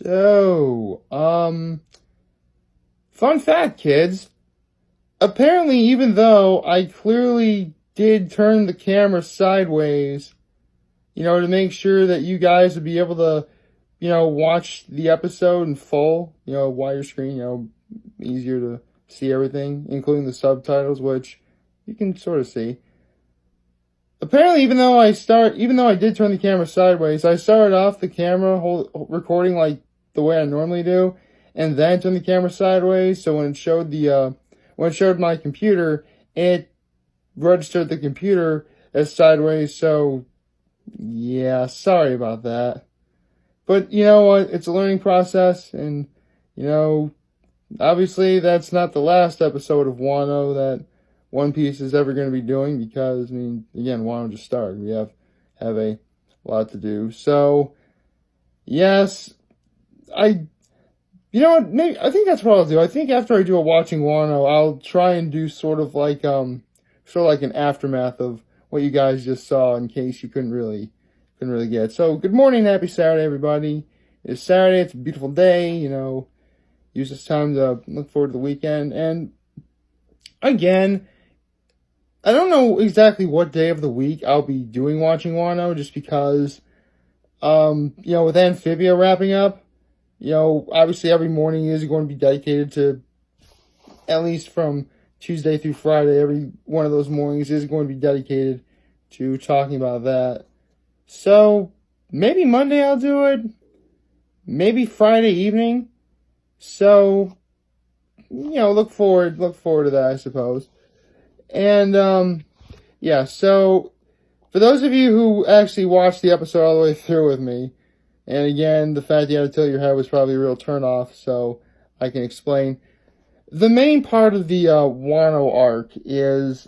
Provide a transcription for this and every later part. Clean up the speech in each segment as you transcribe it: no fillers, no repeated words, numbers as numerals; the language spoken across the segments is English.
Fun fact, kids. Apparently, even though I clearly did turn the camera sideways, to make sure that you guys would be able to, watch the episode in full, wider screen, easier to see everything, including the subtitles, which you can sort of see. Apparently, even though I did turn the camera sideways, I started off the camera recording like the way I normally do, and then turned the camera sideways. So when it showed my computer, it registered the computer as sideways. So yeah, sorry about that. But you know what? It's a learning process, and you know, obviously that's not the last episode of Wano that One Piece is ever going to be doing, because, I mean, again, Wano just started. We have a lot to do. So, yes, you know what, maybe, I think that's what I'll do. I think after I do a watching Wano, I'll try and do sort of like an aftermath of what you guys just saw, in case you couldn't really get. So, good morning, happy Saturday, everybody. It's Saturday, it's a beautiful day, use this time to look forward to the weekend. And again, I don't know exactly what day of the week I'll be doing watching Wano, just because, with Amphibia wrapping up, obviously every morning is going to be dedicated to, at least from Tuesday through Friday, every one of those mornings is going to be dedicated to talking about that. So, maybe Monday I'll do it, maybe Friday evening. So, look forward to that, I suppose. And, yeah, so, for those of you who actually watched the episode all the way through with me, and again, the fact you had to tilt your head was probably a real turnoff, so I can explain. The main part of the Wano arc is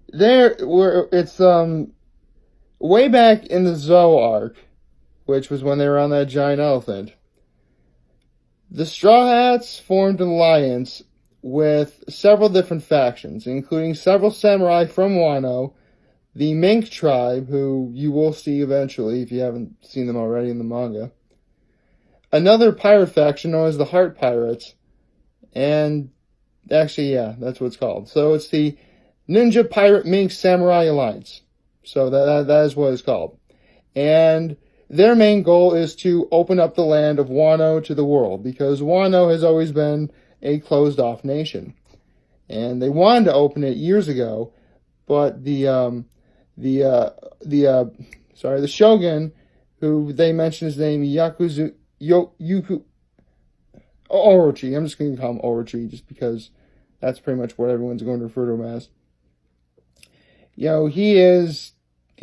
it's way back in the Zou arc, which was when they were on that giant elephant. The Straw Hats formed an alliance with several different factions, including several samurai from Wano, the Mink tribe, who you will see eventually if you haven't seen them already in the manga, another pirate faction known as the Heart Pirates, and actually, yeah, that's what it's called. So it's the Ninja Pirate Mink Samurai Alliance. So that is what it's called. And their main goal is to open up the land of Wano to the world, because Wano has always been a closed-off nation. And they wanted to open it years ago, but the shogun, who they mentioned his name, Orochi. I'm just going to call him Orochi, just because that's pretty much what everyone's going to refer to him as. He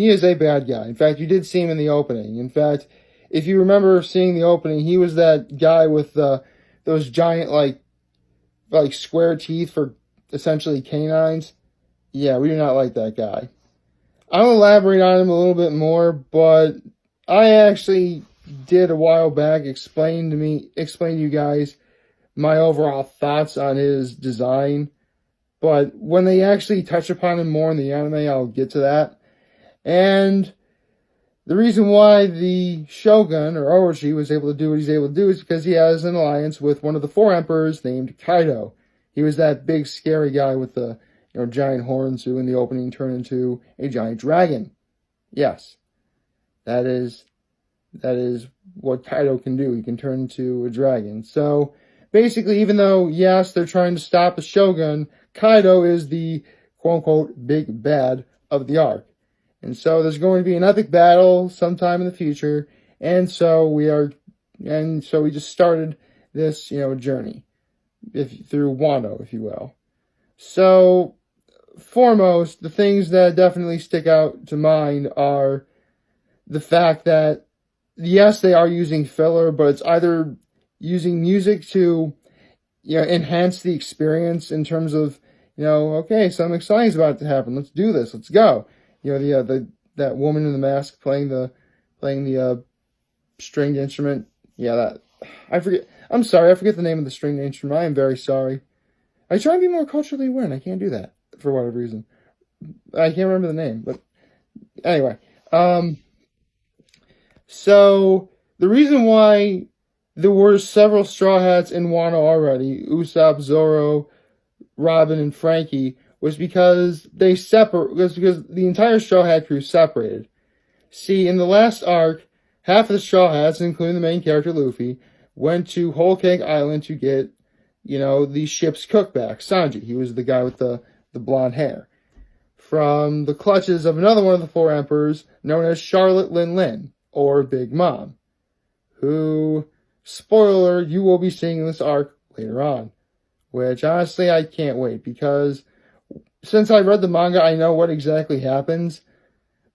is a bad guy. In fact, you did see him in the opening. In fact, if you remember seeing the opening, he was that guy with those giant, like square teeth for essentially canines. Yeah, we do not like that guy. I'll elaborate on him a little bit more, but I actually did a while back explain to you guys my overall thoughts on his design. But when they actually touch upon him more in the anime, I'll get to that. And the reason why the Shogun, or Orochi, was able to do what he's able to do is because he has an alliance with one of the four emperors named Kaido. He was that big, scary guy with the giant horns who in the opening turned into a giant dragon. Yes, that is what Kaido can do. He can turn into a dragon. So, basically, even though, yes, they're trying to stop the Shogun, Kaido is the quote-unquote big bad of the arc. And so there's going to be an epic battle sometime in the future, and so we just started this, journey through Wano, if you will. So, foremost, the things that definitely stick out to mind are the fact that, yes, they are using filler, but it's either using music to, enhance the experience in terms of, okay, something exciting is about to happen. Let's do this. Let's go. That woman in the mask playing the stringed instrument. Yeah, I forget. I'm sorry, I forget the name of the stringed instrument. I am very sorry. I try to be more culturally aware, and I can't do that for whatever reason. I can't remember the name, but anyway. So The reason why there were several Straw Hats in Wano already, Usopp, Zoro, Robin, and Frankie, was because because the entire Straw Hat crew separated. See, in the last arc, half of the Straw Hats, including the main character Luffy, went to Whole Cake Island to get, the ship's cook back, Sanji. He was the guy with the blonde hair. From the clutches of another one of the four emperors, known as Charlotte Lin Lin, or Big Mom, who, spoiler, you will be seeing in this arc later on. Which, honestly, I can't wait, because since I read the manga, I know what exactly happens.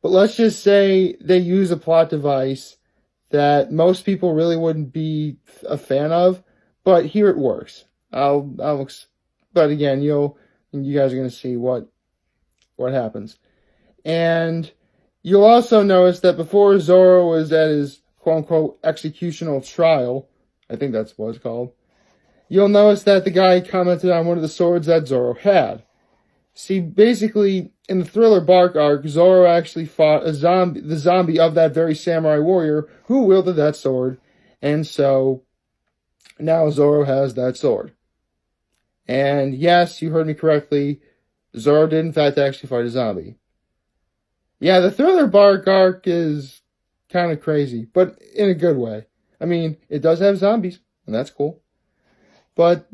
But let's just say they use a plot device that most people really wouldn't be a fan of, but here it works. But again, you guys are going to see what happens. And you'll also notice that before Zoro was at his quote-unquote executional trial, I think that's what it's called, you'll notice that the guy commented on one of the swords that Zoro had. See, basically, in the Thriller Bark arc, Zoro actually fought the zombie of that very samurai warrior who wielded that sword. And so, now Zoro has that sword. And yes, you heard me correctly, Zoro did in fact actually fight a zombie. Yeah, the Thriller Bark arc is kind of crazy, but in a good way. I mean, it does have zombies, and that's cool. But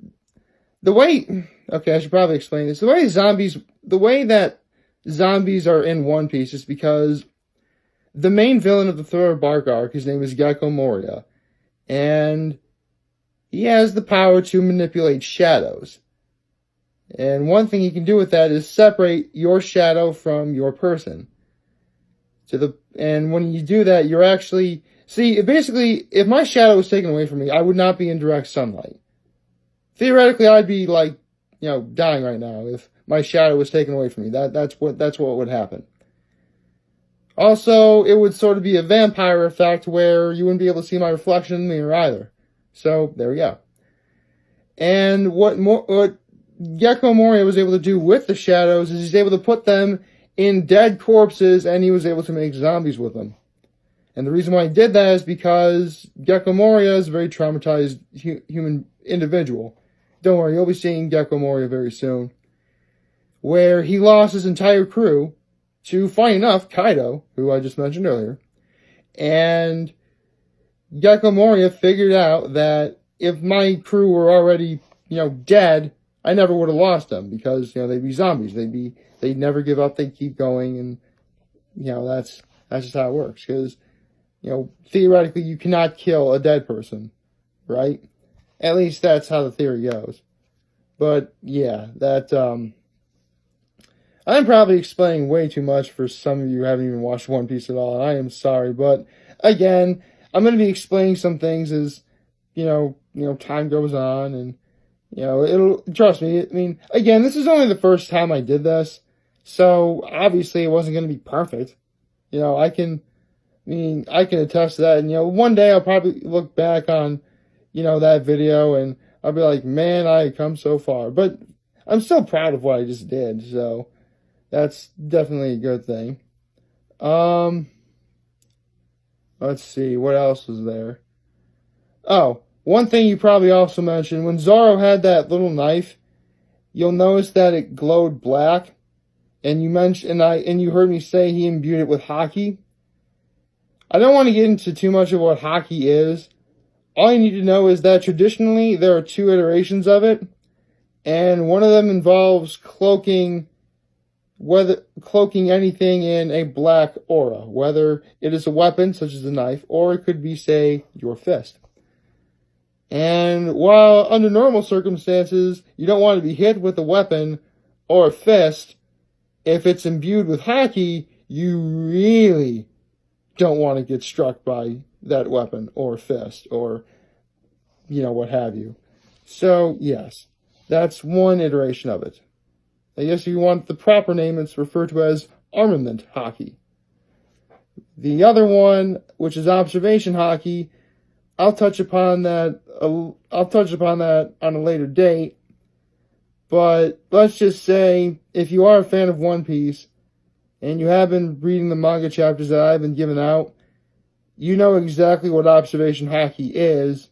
okay, I should probably explain this. The way that zombies are in One Piece is because the main villain of the Thriller Bark arc, his name is Gecko Moria, and he has the power to manipulate shadows. And one thing he can do with that is separate your shadow from your person. And when you do that, you're actually... See, basically, if my shadow was taken away from me, I would not be in direct sunlight. Theoretically, I'd be dying right now if my shadow was taken away from me. That's what would happen. Also, it would sort of be a vampire effect where you wouldn't be able to see my reflection in the mirror either. So, there we go. And what Gecko Moria was able to do with the shadows is he's able to put them in dead corpses, and he was able to make zombies with them. And the reason why he did that is because Gecko Moria is a very traumatized human individual. Don't worry, you'll be seeing Gecko Moria very soon. Where he lost his entire crew to, funny enough, Kaido, who I just mentioned earlier. And Gecko Moria figured out that if my crew were already, dead, I never would have lost them because, they'd be zombies. They'd never give up, they'd keep going, and, that's just how it works. Because, theoretically, you cannot kill a dead person, right? At least that's how the theory goes. But, yeah, I'm probably explaining way too much for some of you who haven't even watched One Piece at all, and I am sorry. But, again, I'm going to be explaining some things as, time goes on, and, trust me, I mean, again, this is only the first time I did this, so, obviously, it wasn't going to be perfect. I can attest to that, and, one day I'll probably look back on, that video, and I'll be like, man, I had come so far. But I'm still proud of what I just did, so that's definitely a good thing. Let's see, what else was there? Oh, one thing you probably also mentioned, when Zoro had that little knife, you'll notice that it glowed black, and you heard me say he imbued it with haki. I don't want to get into too much of what haki is. All you need to know is that traditionally there are two iterations of it, and one of them involves cloaking anything in a black aura, whether it is a weapon such as a knife, or it could be, say, your fist. And while under normal circumstances you don't want to be hit with a weapon or a fist, if it's imbued with haki, you really don't want to get struck by that weapon or fist or, what have you. So, yes, that's one iteration of it. I guess if you want the proper name, it's referred to as armament haki. The other one, which is observation haki, I'll touch upon that on a later date. But let's just say, if you are a fan of One Piece, and you have been reading the manga chapters that I've been giving out, you know exactly what observation haki is.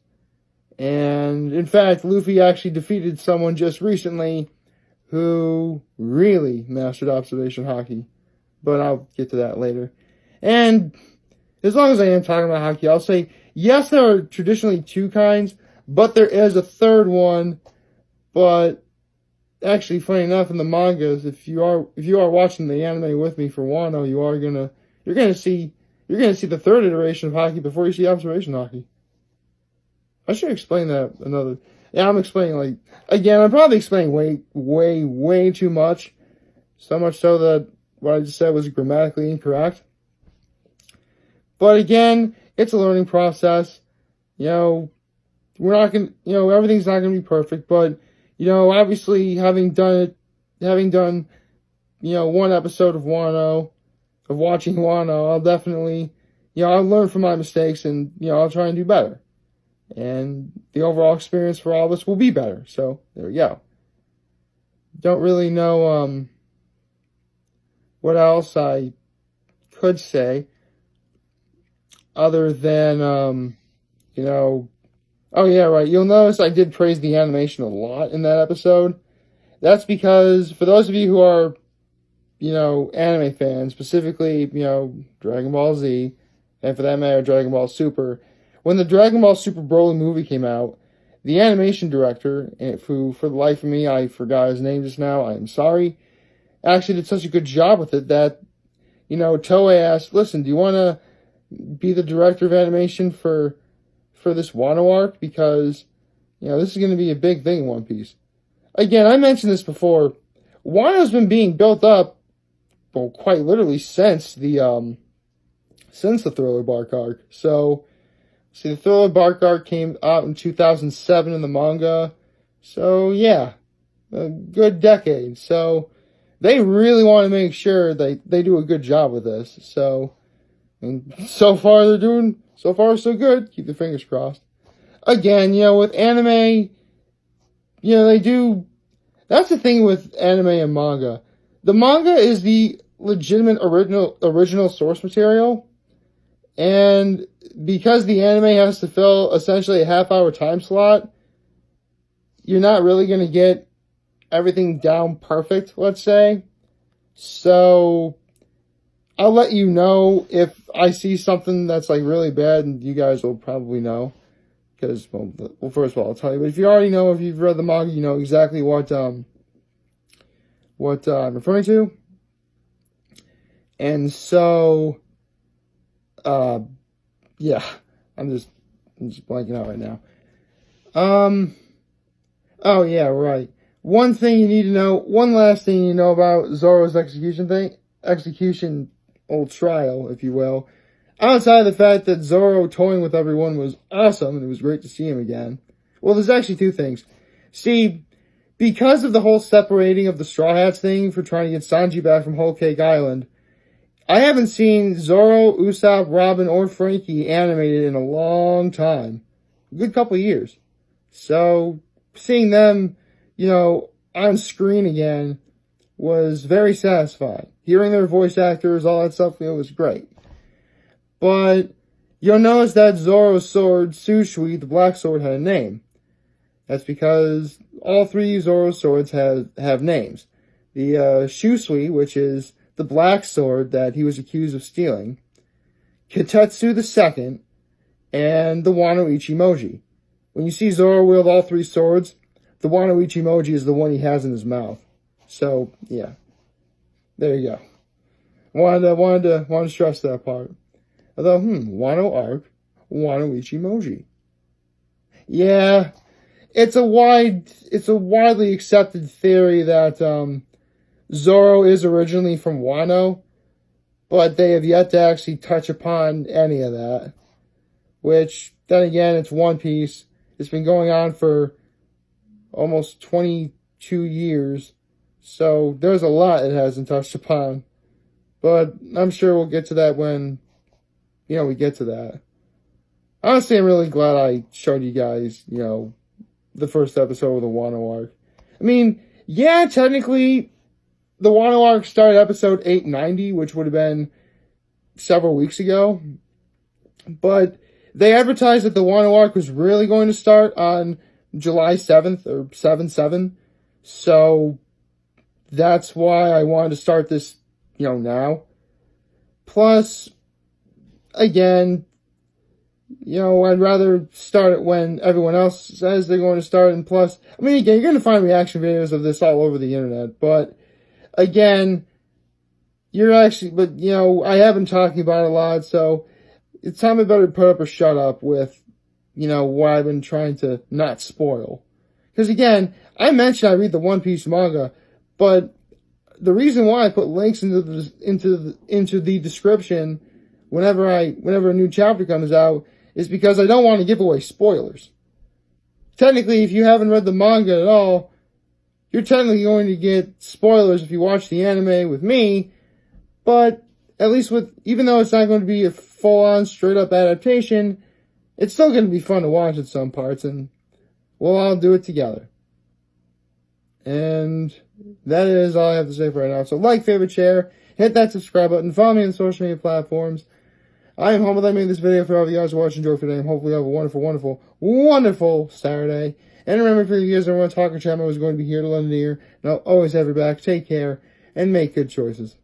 And in fact, Luffy actually defeated someone just recently who really mastered observation haki. But I'll get to that later. And as long as I am talking about haki, I'll say, yes, there are traditionally two kinds, but there is a third one. But actually, funny enough, in the mangas, if you are watching the anime with me for Wano, you're gonna see the third iteration of haki before you see observation haki. I should explain that another. Yeah, I'm explaining I'm probably explaining way too much. So much so that what I just said was grammatically incorrect. But again, it's a learning process. We're not gonna, everything's not gonna be perfect, but obviously having done, one episode of watching Wano, I'll definitely, I'll learn from my mistakes and, I'll try and do better. And the overall experience for all of us will be better. So, there we go. Don't really know, what else I could say other than, oh yeah, right. You'll notice I did praise the animation a lot in that episode. That's because for those of you who are, anime fans, specifically, Dragon Ball Z, and for that matter, Dragon Ball Super, when the Dragon Ball Super Broly movie came out, the animation director, who for the life of me, I forgot his name just now, I'm sorry, actually did such a good job with it that, Toei asked, listen, do you want to be the director of animation for this Wano arc? Because, this is going to be a big thing in One Piece. Again, I mentioned this before. Wano's been being built up, well, quite literally since the Thriller Bark arc. So, see, the Thriller Bark arc came out in 2007 in the manga. So, yeah, a good decade. So, they really want to make sure they do a good job with this. So, and so far so good. Keep the fingers crossed. Again, with anime, they do. That's the thing with anime and manga. The manga is the legitimate original source material, and because the anime has to fill essentially a half-hour time slot, you're not really going to get everything down perfect, let's say. So I'll let you know if I see something that's really bad, and you guys will probably know. Because, well, first of all, I'll tell you. But if you already know, if you've read the manga, you know exactly what I'm referring to. And so, yeah, I'm just blanking out right now. Oh yeah, right. One last thing you need to know about Zoro's execution trial, if you will. Outside of the fact that Zoro toying with everyone was awesome, and it was great to see him again. Well, there's actually two things. See, because of the whole separating of the Straw Hats thing for trying to get Sanji back from Whole Cake Island, I haven't seen Zoro, Usopp, Robin, or Frankie animated in a long time. A good couple of years. So, seeing them, on screen again was very satisfying. Hearing their voice actors, all that stuff, it was great. But you'll notice that Zoro's sword, Sushui, the black sword, had a name. That's because all three Zoro swords have names. The Shusui, which is the black sword that he was accused of stealing, Kitetsu the second, and the Wano Ichimoji. When you see Zoro wield all three swords, the Wano Ichimoji is the one he has in his mouth. So, yeah. There you go. Wanted to stress that part. Although, Wano arc, Wano Ichimoji. Yeah, it's a widely accepted theory that Zoro is originally from Wano, but they have yet to actually touch upon any of that. Which, then again, it's One Piece. It's been going on for almost 22 years, so there's a lot it hasn't touched upon. But I'm sure we'll get to that when we get to that. Honestly, I'm really glad I showed you guys, the first episode of the Wano arc. I mean, yeah, technically, the Wano arc started episode 890, which would have been several weeks ago. But they advertised that the Wano arc was really going to start on July 7th or 7/7. So that's why I wanted to start this, now. Plus, again, I'd rather start it when everyone else says they're going to start. And plus, again, you're going to find reaction videos of this all over the internet. But again, I have been talking about it a lot. So it's time I better put up or shut up with, what I've been trying to not spoil. Because again, I mentioned I read the One Piece manga, but the reason why I put links into the description whenever a new chapter comes out is because I don't want to give away spoilers. Technically, if you haven't read the manga at all, you're technically going to get spoilers if you watch the anime with me, but at least even though it's not going to be a full-on, straight-up adaptation, it's still going to be fun to watch at some parts, and we'll all do it together. And that is all I have to say for right now. So like, favorite, share, hit that subscribe button, follow me on social media platforms. I am humbled I made this video for all of you guys who watch and enjoy today, and hopefully you have a wonderful, wonderful, wonderful Saturday. And remember, for you guys that want to talk or chat, I was going to be here to lend an ear, and I'll always have your back. Take care, and make good choices.